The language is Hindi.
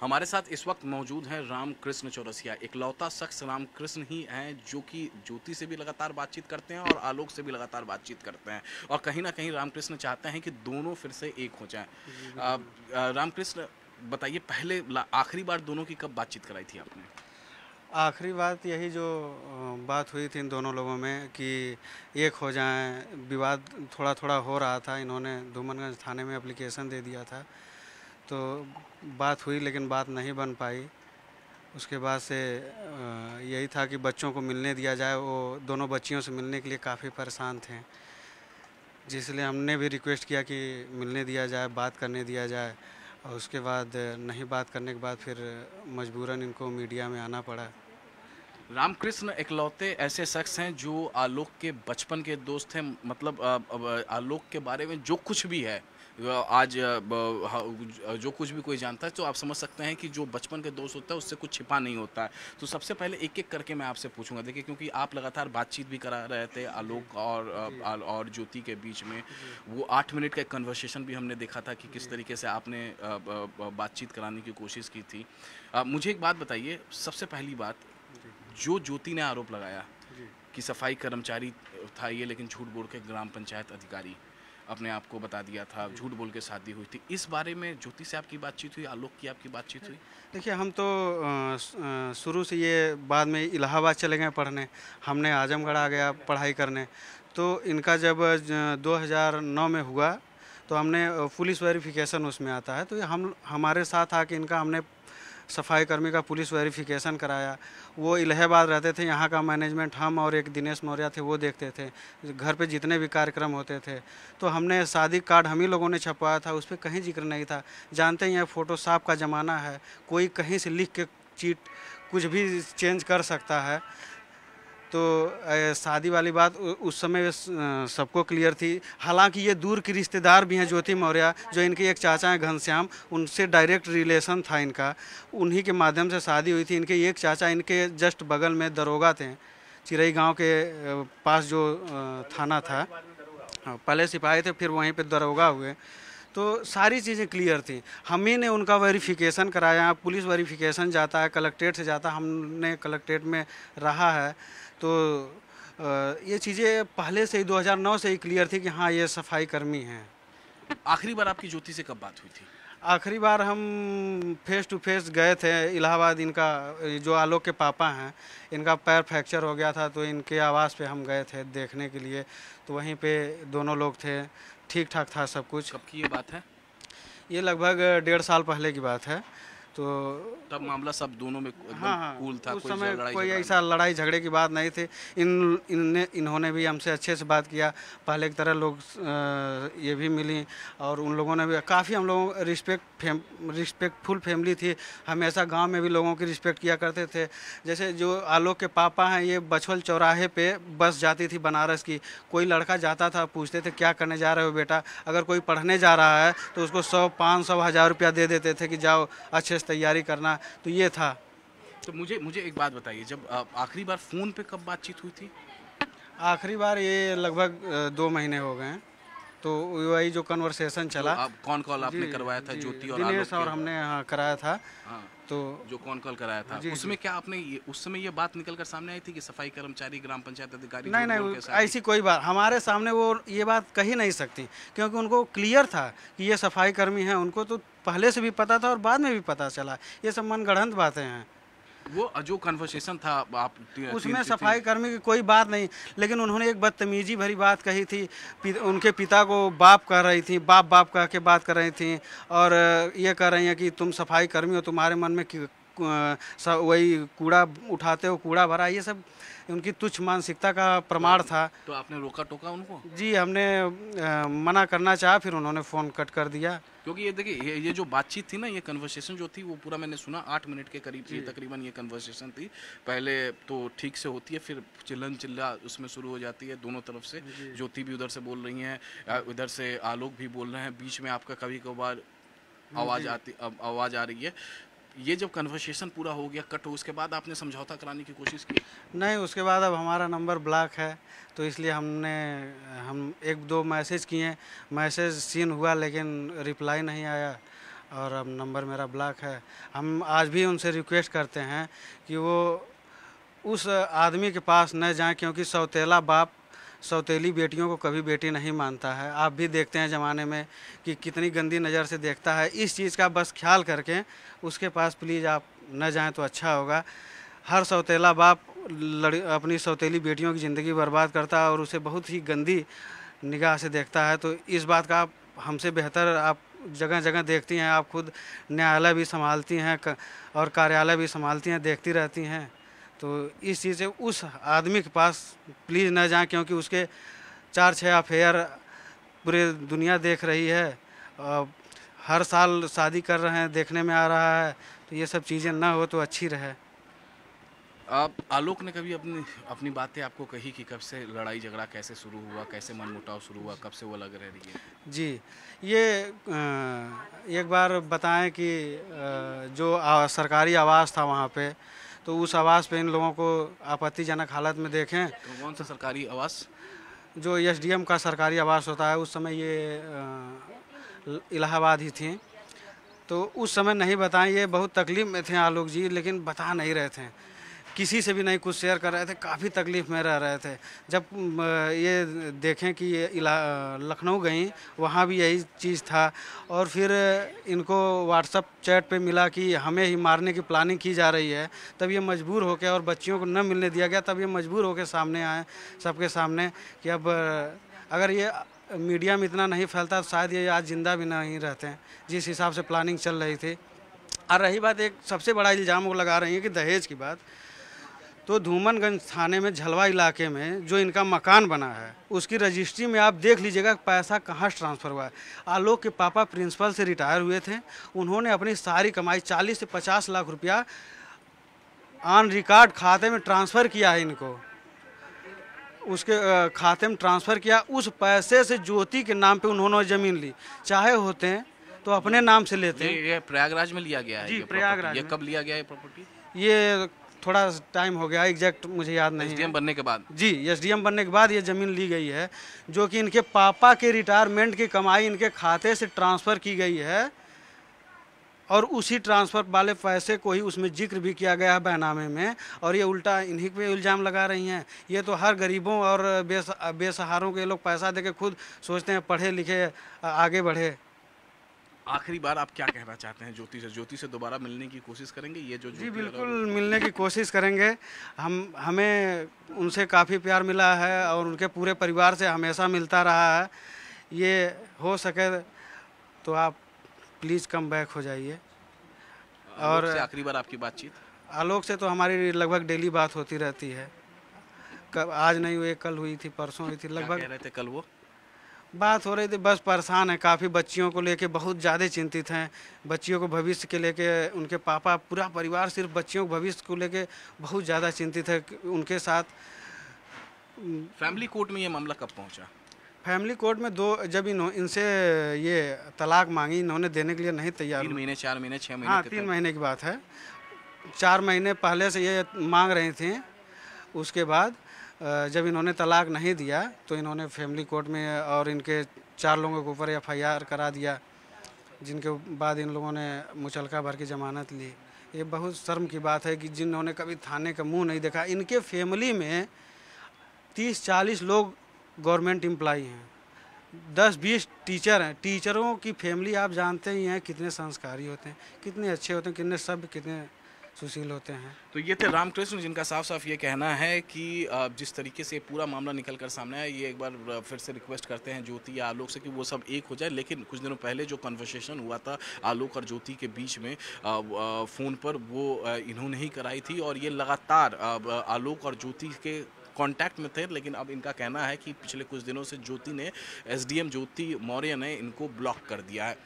हमारे साथ इस वक्त मौजूद हैं रामकृष्ण चौरसिया। इकलौता शख्स रामकृष्ण ही हैं जो कि ज्योति से भी लगातार बातचीत करते हैं और आलोक से भी लगातार बातचीत करते हैं, और कहीं ना कहीं रामकृष्ण चाहते हैं कि दोनों फिर से एक हो जाएं। जी, बिल्कुल। रामकृष्ण, बताइए, पहले आखिरी बार दोनों की कब बातचीत कराई थी आपने? आखिरी बात यही जो बात हुई थी इन दोनों लोगों में कि एक हो जाएं, विवाद थोड़ा-थोड़ा हो रहा था। इन्होंने धूमनगंज थाने में एप्लीकेशन दे दिया था, तो बात हुई लेकिन बात नहीं बन पाई। उसके बाद से यही था कि बच्चों को मिलने दिया जाए। वो दोनों बच्चियों से मिलने के लिए काफ़ी परेशान थे, जिसलिए हमने भी रिक्वेस्ट किया कि मिलने दिया जाए, बात करने दिया जाए। और उसके बाद नहीं बात करने के बाद फिर मजबूरन इनको मीडिया में आना पड़ा। रामकृष्ण इकलौते ऐसे शख्स हैं जो आलोक के बचपन के दोस्त हैं। मतलब अब आलोक के बारे में जो कुछ भी है, आज जो कुछ भी कोई जानता है, तो आप समझ सकते हैं कि जो बचपन के दोस्त होता है उससे कुछ छिपा नहीं होता है। तो सबसे पहले एक एक करके मैं आपसे पूछूंगा। देखिए, क्योंकि आप लगातार बातचीत भी करा रहे थे जी, आलोक जी, और ज्योति के बीच में। जी, वो 8 मिनट का एक कन्वर्सेशन भी हमने देखा था कि किस जी, तरीके से आपने बातचीत कराने की कोशिश की थी। मुझे एक बात बताइए, सबसे पहली बात, जी, जो ज्योति ने आरोप लगाया जी। कि सफाई कर्मचारी था ये, लेकिन झूठ बोल के ग्राम पंचायत अधिकारी अपने आप को बता दिया था, जी। झूठ बोल के शादी हुई थी, इस बारे में ज्योति से आपकी बातचीत हुई, आलोक की आपकी बातचीत हुई? देखिए, हम तो शुरू से ये बाद में इलाहाबाद चले गए पढ़ने, हमने आजमगढ़ आ गया पढ़ाई करने। तो इनका जब 2009 में हुआ, तो हमने पुलिस वेरिफिकेशन उसमें आता है, तो ये हम हमारे साथ आके इनका हमने सफाई कर्मी का पुलिस वेरिफिकेशन कराया। वो इलाहाबाद रहते थे, यहाँ का मैनेजमेंट हम और एक दिनेश मौर्य थे वो देखते थे, घर पे जितने भी कार्यक्रम होते थे। तो हमने शादी कार्ड हम ही लोगों ने छपवाया था, उस पर कहीं जिक्र नहीं था। जानते ही हैं फोटोशॉप का ज़माना है, कोई कहीं से लिख के चीट कुछ भी चेंज कर सकता है। तो शादी वाली बात उस समय सबको क्लियर थी। हालांकि ये दूर की रिश्तेदार भी हैं ज्योति मौर्य, जो इनके एक चाचा हैं घनश्याम, उनसे डायरेक्ट रिलेशन था इनका। उन्हीं के माध्यम से शादी हुई थी। इनके एक चाचा इनके जस्ट बगल में दरोगा थे, चिरई गांव के पास जो थाना था। हाँ, पहले सिपाही थे, फिर वहीं पे दरोगा हुए। तो सारी चीज़ें क्लियर थी। हम ही ने उनका वेरिफिकेशन कराया। पुलिस वेरिफिकेशन जाता है, कलेक्ट्रेट से जाता है, हमने कलेक्ट्रेट में रहा है। तो ये चीज़ें पहले से ही 2009 से ही क्लियर थी कि हाँ, ये सफाई कर्मी हैं। आखिरी बार आपकी ज्योति से कब बात हुई थी? आखिरी बार हम फेस टू फेस गए थे इलाहाबाद। इनका जो आलोक के पापा हैं, इनका पैर फ्रैक्चर हो गया था, तो इनके आवास पे हम गए थे देखने के लिए। तो वहीं पे दोनों लोग थे, ठीक ठाक था सब कुछ। कब की ये बात है? ये लगभग 1.5 साल पहले की बात है। तो तब मामला सब दोनों में एकदम हाँ, हाँ, कूल था, उस कोई समय लड़ाई कोई झगड़ा नहीं? ऐसा लड़ाई झगड़े की बात नहीं थी। इन्होंने भी हमसे अच्छे से बात किया, पहले की तरह लोग ये भी मिली। और उन लोगों ने भी काफ़ी, हम लोगों रिस्पेक्टफुल फैमिली थी। हमेशा गांव में भी लोगों की रिस्पेक्ट किया करते थे। जैसे जो आलोक के पापा हैं, ये बछवल चौराहे पे बस जाती थी बनारस की। कोई लड़का जाता था, पूछते थे क्या करने जा रहे हो बेटा। अगर कोई पढ़ने जा रहा है तो उसको 100, 500, 1000 रुपया दे देते थे कि जाओ अच्छे से तैयारी करना। तो ये था। तो मुझे मुझे एक बात बताइए, जब आखिरी बार फोन पे कब बातचीत हुई थी? आखिरी बार ये लगभग 2 महीने हो गए हैं। तो वही जो कन्वर्सेशन जो चला। आप कौन कॉल जी, आपने करवाया था जी, ज्योति और आलोक दिनेश और के? हमने हाँ कराया था। हाँ, तो जो कौन कॉल कराया था, जी, जी। उसमें क्या आपने उस समय ये बात निकल कर सामने आई थी कि सफाई कर्मचारी ग्राम पंचायत अधिकारी नहीं, झूठ नहीं, बोल के शादी? ऐसी कोई बात हमारे सामने वो ये बात कही नहीं सकती, क्योंकि उनको क्लियर था कि ये सफाई कर्मी हैं। उनको तो पहले से भी पता था और बाद में भी पता चला। ये सब मनगढ़ंत बातें हैं। वो जो कन्वर्सेशन था, आप उसमें सफाई कर्मी की कोई बात नहीं, लेकिन उन्होंने एक बदतमीजी भरी बात कही थी। उनके पिता को बाप कह रही थी, बाप बाप कह के बात कर रही थी। और ये कह रही हैं कि तुम सफाई कर्मी हो, तुम्हारे मन में वही कूड़ा उठाते हो, कूड़ा भरा। ये सब उनकी तुच्छ मानसिकता का प्रमाण था। तो आपने रोका टोका उनको? जी, हमने मना करना चाहा, फिर उन्होंने फ़ोन कट कर दिया। क्योंकि ये देखिए, ये जो बातचीत थी ना, ये कन्वर्सेशन जो थी वो पूरा मैंने सुना, 8 मिनट के करीब ये तकरीबन ये कन्वर्सेशन थी। पहले तो ठीक से होती है, फिर चिल्लन चिल्ला उसमें शुरू हो जाती है दोनों तरफ से। ज्योति भी उधर से बोल रही हैं, उधर से आलोक भी बोल रहे हैं, बीच में आपका कभी कभार आवाज़ आ रही है। ये जब कन्वर्सेशन पूरा हो गया, कट हो, उसके बाद आपने समझौता कराने की कोशिश की? नहीं, उसके बाद अब हमारा नंबर ब्लॉक है, तो इसलिए हम 1-2 मैसेज किए, मैसेज सीन हुआ लेकिन रिप्लाई नहीं आया। और अब नंबर मेरा ब्लॉक है। हम आज भी उनसे रिक्वेस्ट करते हैं कि वो उस आदमी के पास न जाएं, क्योंकि सौतेला बाप सौतेली बेटियों को कभी बेटी नहीं मानता है। आप भी देखते हैं ज़माने में कि कितनी गंदी नज़र से देखता है। इस चीज़ का बस ख्याल करके उसके पास प्लीज़ आप न जाएं तो अच्छा होगा। हर सौतेला बाप अपनी सौतेली बेटियों की ज़िंदगी बर्बाद करता है और उसे बहुत ही गंदी निगाह से देखता है। तो इस बात का आप हमसे बेहतर आप जगह जगह देखती हैं, आप खुद न्यायालय भी संभालती हैं और कार्यालय भी संभालती हैं, देखती रहती हैं। तो इस चीज़ से उस आदमी के पास प्लीज़ न जाएं, क्योंकि उसके 4-6 अफेयर पूरे दुनिया देख रही है। हर साल शादी कर रहे हैं, देखने में आ रहा है। तो ये सब चीज़ें ना हो तो अच्छी रहे। आप आलोक ने कभी अपनी अपनी बातें आपको कही कि कब से लड़ाई झगड़ा कैसे शुरू हुआ, कैसे मनमुटाव शुरू हुआ, कब से वो अलग रह रही है? जी, ये एक बार बताएं कि जो सरकारी आवास था वहाँ पे, तो उस आवास पे इन लोगों को आपत्तिजनक हालत में देखें। तो कौन सा सरकारी आवास? जो एसडीएम का सरकारी आवास होता है, उस समय ये इलाहाबाद ही थी। तो उस समय नहीं बताएं, ये बहुत तकलीफ़ में थे आलोक जी, लेकिन बता नहीं रहे थे, किसी से भी नहीं कुछ शेयर कर रहे थे, काफ़ी तकलीफ़ में रह रहे थे। जब ये देखें कि ये लखनऊ गई, वहाँ भी यही चीज़ था। और फिर इनको व्हाट्सअप चैट पे मिला कि हमें ही मारने की प्लानिंग की जा रही है, तब ये मजबूर होकर, और बच्चियों को न मिलने दिया गया, तब ये मजबूर होकर सामने आए सबके सामने कि अब अगर ये मीडिया में इतना नहीं फैलता तो शायद ये आज ज़िंदा भी नहीं रहते हैं, जिस हिसाब से प्लानिंग चल रही थी। और रही बात, एक सबसे बड़ा इल्ज़ाम वो लगा रही है कि दहेज की बात, तो धूमनगंज थाने में झलवा इलाके में जो इनका मकान बना है, उसकी रजिस्ट्री में आप देख लीजिएगा पैसा कहाँ से ट्रांसफ़र हुआ है। आलोक के पापा प्रिंसिपल से रिटायर हुए थे, उन्होंने अपनी सारी कमाई 40 से 50 लाख रुपया ऑन रिकॉर्ड खाते में ट्रांसफ़र किया है इनको। उसके खाते में ट्रांसफ़र किया, उस पैसे से ज्योति के नाम पे उन्होंने ज़मीन ली। चाहे होते हैं तो अपने नाम से लेते हैं। ये प्रयागराज में लिया गया है? जी, प्रयागराज। ये कब लिया गया है प्रॉपर्टी? ये थोड़ा टाइम हो गया, एग्जैक्ट मुझे याद नहीं है। एसडीएम बनने के बाद? जी, एसडीएम बनने के बाद ये ज़मीन ली गई है, जो कि इनके पापा के रिटायरमेंट की कमाई इनके खाते से ट्रांसफ़र की गई है। और उसी ट्रांसफ़र वाले पैसे को ही उसमें जिक्र भी किया गया है बैनामे में, और ये उल्टा इन्हीं पे इल्ज़ाम लगा रही हैं। ये तो हर गरीबों और बेसहारों के लोग पैसा देके खुद सोचते हैं पढ़े लिखे आगे बढ़े। आखिरी बार आप क्या कहना चाहते हैं ज्योति से? ज्योति से दोबारा मिलने की कोशिश करेंगे? ये जो जी बिल्कुल मिलने की कोशिश करेंगे। हमें उनसे काफ़ी प्यार मिला है और उनके पूरे परिवार से हमेशा मिलता रहा है। ये हो सके तो आप प्लीज़ कम बैक हो जाइए। और आखिरी बार आपकी बातचीत आलोक से तो हमारी लगभग डेली बात होती रहती है। कब आज नहीं हुई, कल हुई थी, परसों हुई थी। लगभग कह रहे थे कल वो बात हो रही थी, बस परेशान है काफ़ी, बच्चियों को लेके बहुत ज़्यादा चिंतित हैं। बच्चियों को भविष्य के लेके उनके पापा, पूरा परिवार सिर्फ बच्चियों को भविष्य को लेके बहुत ज़्यादा चिंतित है। उनके साथ फैमिली कोर्ट में ये मामला कब पहुंचा? फैमिली कोर्ट में जब इनसे ये तलाक मांगी, इन्होंने देने के लिए नहीं तैयार। 3 महीने, 4 महीने, 6 महीने? हाँ, 3 महीने की बात है। 4 महीने पहले से ये मांग रही थी। उसके बाद जब इन्होंने तलाक नहीं दिया तो इन्होंने फैमिली कोर्ट में और इनके 4 लोगों के ऊपर एफआईआर करा दिया, जिनके बाद इन लोगों ने मुचलका भर की ज़मानत ली। ये बहुत शर्म की बात है कि जिन्होंने कभी थाने का मुंह नहीं देखा। इनके फैमिली में 30-40 लोग गवर्नमेंट एम्प्लॉई हैं, 10-20 टीचर हैं। टीचरों की फैमिली आप जानते ही हैं कितने संस्कारी होते हैं, कितने अच्छे होते हैं, कितने सभ्य, कितने सुशील होते हैं। तो ये थे रामकृष्ण, जिनका साफ साफ ये कहना है कि जिस तरीके से पूरा मामला निकल कर सामने आया, ये एक बार फिर से रिक्वेस्ट करते हैं ज्योति या आलोक से कि वो सब एक हो जाए। लेकिन कुछ दिनों पहले जो कन्वर्सेशन हुआ था आलोक और ज्योति के बीच में फ़ोन पर, वो इन्होंने ही कराई थी और ये लगातार आलोक और ज्योति के कांटेक्ट में थे। लेकिन अब इनका कहना है कि पिछले कुछ दिनों से ज्योति ने, एसडीएम ज्योति मौर्य ने इनको ब्लॉक कर दिया है।